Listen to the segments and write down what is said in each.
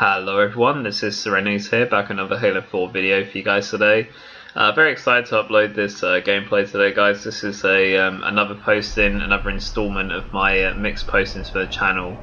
Hello everyone, this is Phoxniix here, back with another Halo 4 video for you guys today. Very excited to upload this gameplay today, guys. This is another posting, another installment of my mixed postings for the channel.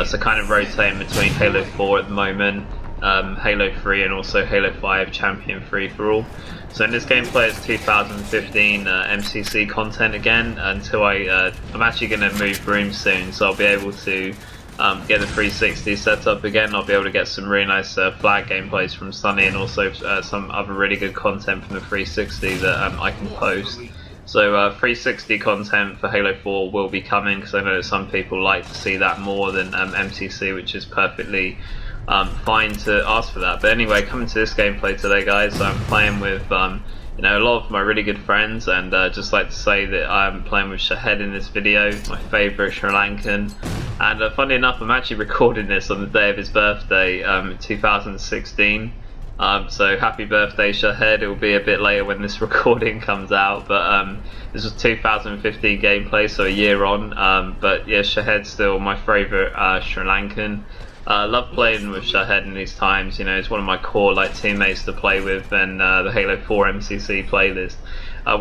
So kind of rotating between Halo 4 at the moment, Halo 3 and also Halo 5 Champion Free-for-All. So in this gameplay it's 2015 MCC content again, until I'm actually going to move rooms soon, so I'll be able to get the 360 set up again. I'll be able to get some really nice flag gameplays from Sunny, and also some other really good content from the 360 that I can post. So 360 content for Halo 4 will be coming, because I know that some people like to see that more than MCC, which is perfectly fine to ask for that. But anyway, coming to this gameplay today, guys, I'm playing with a lot of my really good friends, and just like to say that I'm playing with Shahed in this video, my favourite Sri Lankan. And funnily enough, I'm actually recording this on the day of his birthday, 2016. So happy birthday, Shahed. It will be a bit later when this recording comes out, but this was 2015 gameplay, so a year on. But yeah, Shahed's still my favourite Sri Lankan. Love playing with Shahed in these times. You know, it's one of my core teammates to play with, and the Halo 4 MCC playlist.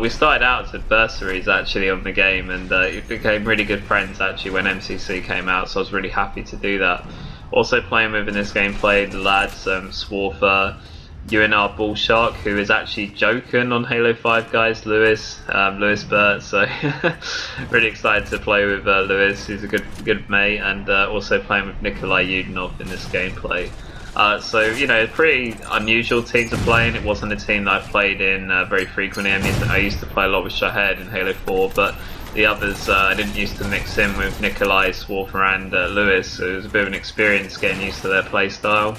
We started out as adversaries actually on the game, and it became really good friends actually when MCC came out, so I was really happy to do that. Also playing with in this gameplay the lads Swarther, UNR Bullshark, who is actually joking on Halo 5, guys, Lewis Burt, so really excited to play with Lewis, who's a good mate, and also playing with Nikolai Yudanov in this gameplay. So, you know, pretty unusual team to play in. It wasn't a team that I've played in very frequently. I mean, I used to play a lot with Shahed in Halo 4, but the others I didn't used to mix in with Nikolai, Swarther and Lewis, so it was a bit of an experience getting used to their play style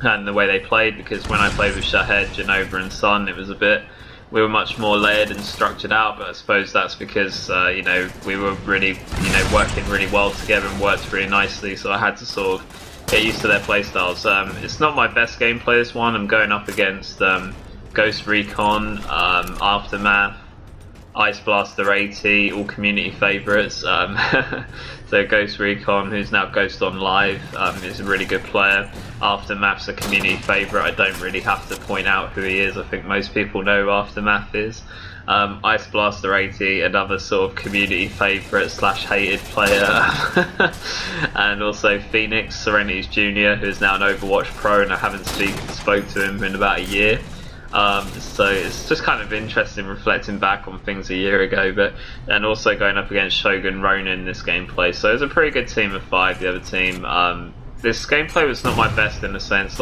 and the way they played, because when I played with Shahed, Genova and Sun, we were much more layered and structured out, but I suppose that's because you know, we were really working really well together and worked really nicely, so I had to sort of get used to their playstyles. It's not my best gameplay, this one. I'm going up against GhostRecon, AftxRMatH, Iceblaster80, all community favourites. So GhostRecon, who's now Ghost on Live, is a really good player. AftxRMatH's a community favourite. I don't really have to point out who he is. I think most people know who AftxRMatH is. Iceblaster80, another sort of community favourite / hated player. And also Phoxniix, Serenity's junior, who is now an Overwatch pro, and I haven't spoke to him in about a year. So it's just kind of interesting reflecting back on things a year ago, and also going up against Shogunronin in this gameplay. So it was a pretty good team of 5, the other team. This gameplay was not my best in a sense.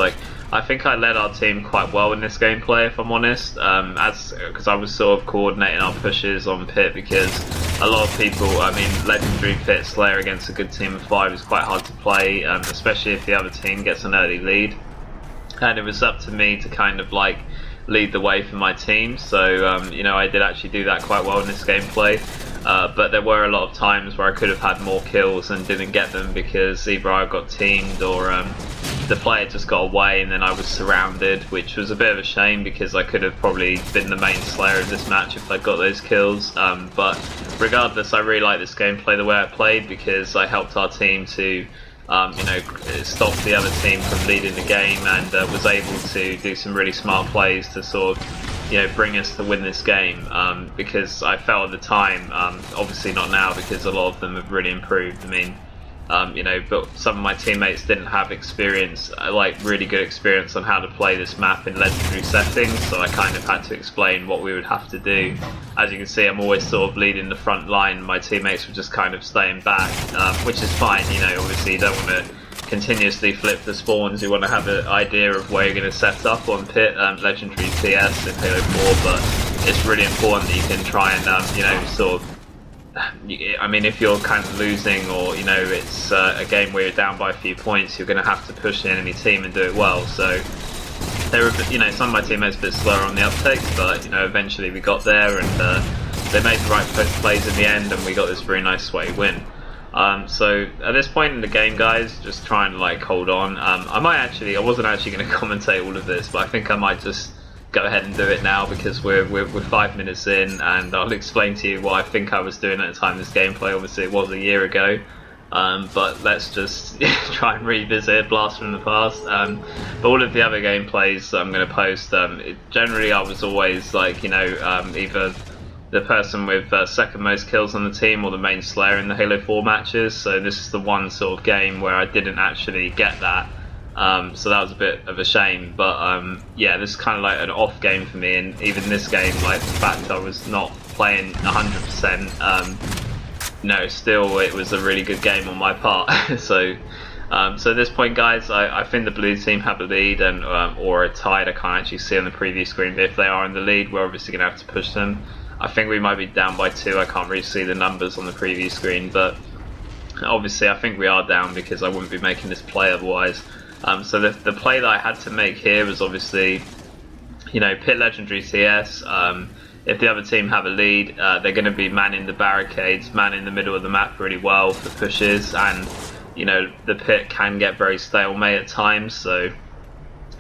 I think I led our team quite well in this gameplay, if I'm honest, because I was sort of coordinating our pushes on pit, because a lot of people, I mean, legendary pit slayer against a good team of 5 is quite hard to play, especially if the other team gets an early lead. And it was up to me to kind of lead the way for my team, so you know, I did actually do that quite well in this gameplay. But there were a lot of times where I could have had more kills and didn't get them, because either I got teamed or the player just got away and then I was surrounded, which was a bit of a shame, because I could have probably been the main slayer of this match if I got those kills. But regardless, I really like this gameplay, the way I played, because I helped our team to you know, stop the other team from leading the game, and was able to do some really smart plays to sort of, you know, bring us to win this game, because I felt at the time, obviously not now because a lot of them have really improved, I mean, you know, but some of my teammates didn't have experience, really good experience on how to play this map in legendary settings, so I kind of had to explain what we would have to do. As you can see, I'm always sort of leading the front line, my teammates were just kind of staying back, which is fine, you know, obviously you don't want to continuously flip the spawns, you want to have an idea of where you're going to set up on pit, legendary TS in Halo 4, but it's really important that you can try and, you know, sort of, I mean, if you're kind of losing, or, you know, it's a game where you're down by a few points, you're going to have to push the enemy team and do it well. So there were, you know, some of my teammates a bit slower on the uptake, but, you know, eventually we got there, and they made the right plays in the end, and we got this very nice sweaty win. So at this point in the game, guys, just try and hold on. I wasn't actually going to commentate all of this, but I think I might just go ahead and do it now, because we're 5 minutes in, and I'll explain to you what I think I was doing at the time of this gameplay. Obviously it was a year ago, But let's just try and revisit Blast from the Past. But all of the other gameplays I'm going to post, generally I was always like, you know, either the person with second most kills on the team or the main slayer in the Halo 4 matches. So this is the one sort of game where I didn't actually get that. So that was a bit of a shame, but yeah, this is kind of like an off game for me, and even this game, like the fact I was not playing 100%, no, still it was a really good game on my part. So at this point, guys, I think the blue team have a lead, and or are tied. I can't actually see on the preview screen, but if they are in the lead, we're obviously going to have to push them. I think we might be down by 2. I can't really see the numbers on the preview screen, but obviously I think we are down because I wouldn't be making this play otherwise. So the play that I had to make here was obviously, you know, pit legendary TS. If the other team have a lead, they're going to be manning the barricades, manning the middle of the map really well for pushes, and you know the pit can get very stalemate at times. So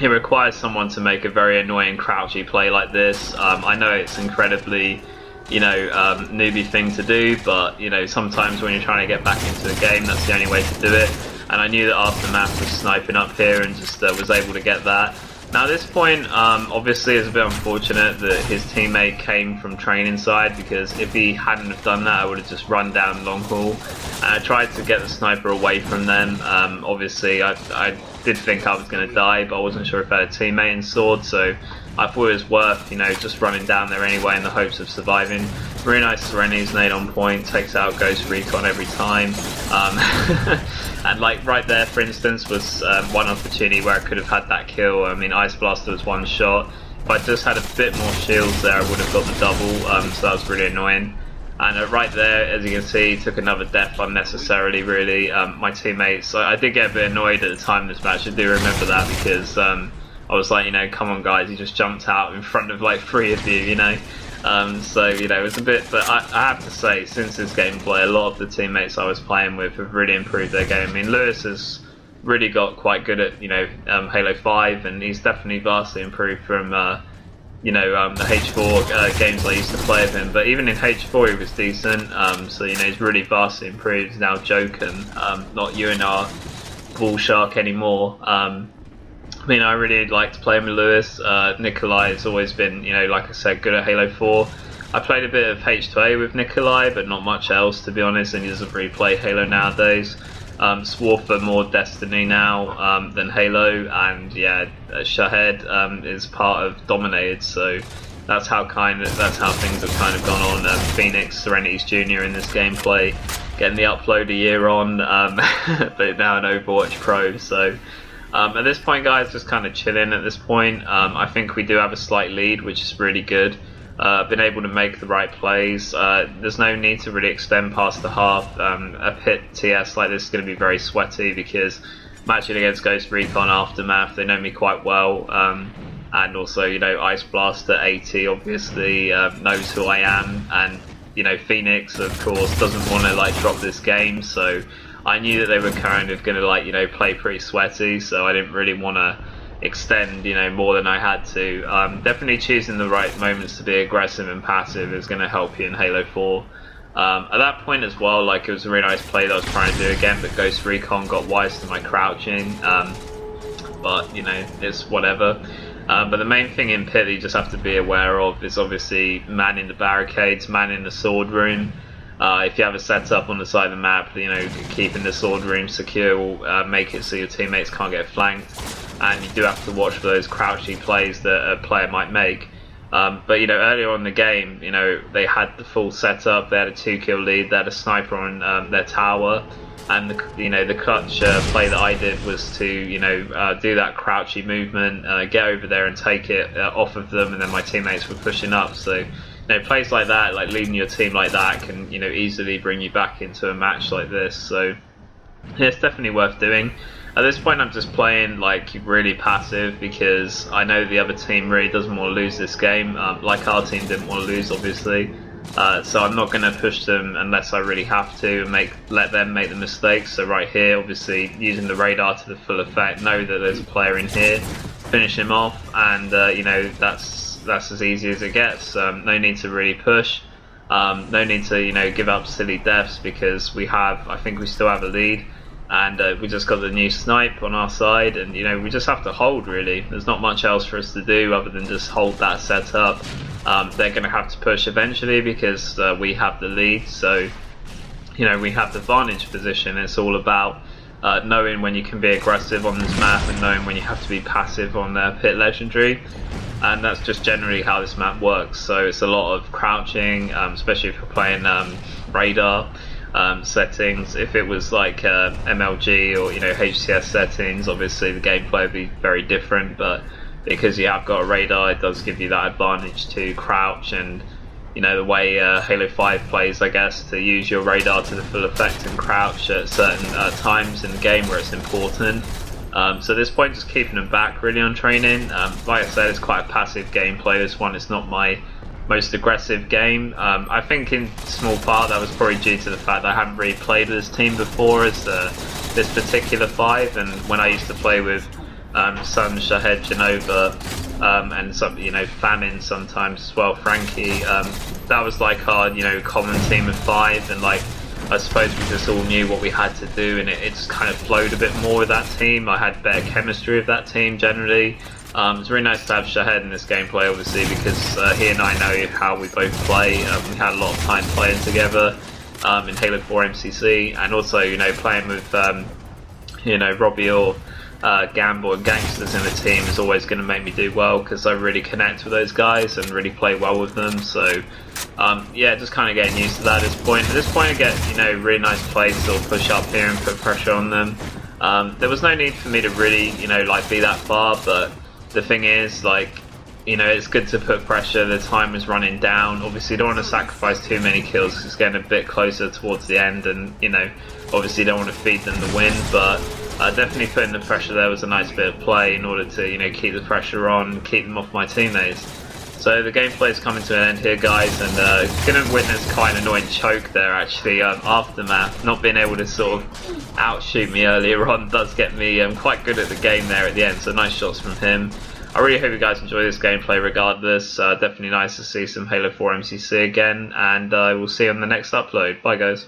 it requires someone to make a very annoying crouchy play like this. I know it's incredibly, you know, newbie thing to do, but you know sometimes when you're trying to get back into the game, that's the only way to do it. And I knew that AftxRMatH was sniping up here and just was able to get that. Now at this point, obviously it's a bit unfortunate that his teammate came from training side, because if he hadn't have done that, I would have just run down long haul. And I tried to get the sniper away from them. Obviously I did think I was going to die, but I wasn't sure if I had a teammate in sword, so I thought it was worth, you know, just running down there anyway in the hopes of surviving. Really nice Serenity's nade on point, takes out GhostRecon every time. And like right there, for instance, was one opportunity where I could have had that kill. I mean, Iceblaster was one shot. If I just had a bit more shields there, I would have got the double, so that was really annoying. And right there, as you can see, took another death unnecessarily, really. My teammates, I did get a bit annoyed at the time of this match, I do remember that, because I was like, you know, come on guys, you just jumped out in front of like 3 of you, you know. So, you know, it was a bit, but I have to say, since this gameplay, a lot of the teammates I was playing with have really improved their game. I mean, Lewis has really got quite good at, you know, Halo 5, and he's definitely vastly improved from, you know, the H4 games I used to play with him. But even in H4 he was decent, so, you know, he's really vastly improved. He's now Joken, not UNR Bull Shark anymore. I mean, I really like to play him with Lewis. Nikolai has always been, you know, like I said, good at Halo 4. I played a bit of H2A with Nikolai, but not much else, to be honest, and he doesn't really play Halo nowadays. Swarfer more Destiny now than Halo, and yeah, Shahed is part of Dominated, so that's how things have kind of gone on. Phoxniix, Serenity's Junior in this gameplay, getting the upload a year on, but now an Overwatch Pro, so. At this point, guys, just kind of chilling at this point. I think we do have a slight lead, which is really good. Been able to make the right plays. There's no need to really extend past the half. A pit TS like this is going to be very sweaty, because matching against GhostRecon AftxRMatH, they know me quite well. And also, you know, Iceblaster80 obviously knows who I am, and you know, Phoxniix of course doesn't want to like drop this game, so I knew that they were kind of going to like, you know, play pretty sweaty, so I didn't really want to extend, you know, more than I had to. Definitely choosing the right moments to be aggressive and passive is going to help you in Halo 4. At that point as well, like, it was a really nice play that I was trying to do again, but GhostRecon got wise to my crouching, but you know, it's whatever. But the main thing in pit that you just have to be aware of is obviously manning the barricades, manning the sword room. If you have a setup on the side of the map, you know, keeping the sword room secure will make it so your teammates can't get flanked, and you do have to watch for those crouchy plays that a player might make. But you know, earlier on in the game, you know, they had the full setup, they had a 2-kill lead, they had a sniper on their tower, and you know, the clutch play that I did was to, you know, do that crouchy movement, get over there and take it off of them, and then my teammates were pushing up. So you know, plays like that, like leading your team like that, can, you know, easily bring you back into a match like this. So yeah, it's definitely worth doing. At this point, I'm just playing like really passive, because I know the other team really doesn't want to lose this game, like our team didn't want to lose, obviously. So I'm not going to push them unless I really have to, and let them make the mistakes. So right here, obviously using the radar to the full effect, know that there's a player in here, finish him off, and you know, that's as easy as it gets. No need to really push. No need to, you know, give up silly deaths because I think we still have a lead, and we just got the new snipe on our side, and you know, we just have to hold really. There's not much else for us to do other than just hold that setup. They're going to have to push eventually because we have the lead, so you know, we have the vantage position. It's all about knowing when you can be aggressive on this map and knowing when you have to be passive on Pit Legendary, and that's just generally how this map works. So it's a lot of crouching, especially if you're playing radar settings. If it was like MLG or, you know, HCS settings, obviously the gameplay would be very different, but because you have got a radar, it does give you that advantage to crouch, and you know, the way Halo 5 plays, I guess, to use your radar to the full effect and crouch at certain times in the game where it's important. So at this point, just keeping them back really on training. Like I said, it's quite a passive gameplay. This one is not my most aggressive game. I think in small part that was probably due to the fact that I haven't really played with this team before as this particular 5, and when I used to play with Sun, Shahed, Genova, and some, you know, Famine sometimes as well, Frankie, that was like our, you know, common team of 5, and like I suppose we just all knew what we had to do, and it just kind of flowed a bit more with that team. I had better chemistry with that team generally. It's really nice to have Shahed in this gameplay, obviously, because he and I know how we both play. We had a lot of time playing together in Halo 4 MCC, and also, you know, playing with you know, Robbie or Gamble and Gangsters in the team is always going to make me do well, because I really connect with those guys and really play well with them. So yeah, just kind of getting used to that at this point. At this point I get, you know, really nice plays to push up here and put pressure on them. There was no need for me to really, you know, like be that far, but the thing is, like, you know, it's good to put pressure. The time is running down. Obviously you don't want to sacrifice too many kills because it's getting a bit closer towards the end, and you know, obviously you don't want to feed them the win, but definitely putting the pressure there was a nice bit of play in order to, you know, keep the pressure on, keep them off my teammates. So the gameplay is coming to an end here, guys, and going to witness quite an annoying choke there actually. AftxRMatH not being able to sort of outshoot me earlier on does get me quite good at the game there at the end, so nice shots from him. I really hope you guys enjoy this gameplay regardless. Definitely nice to see some Halo 4 MCC again, and I will see you on the next upload. Bye guys.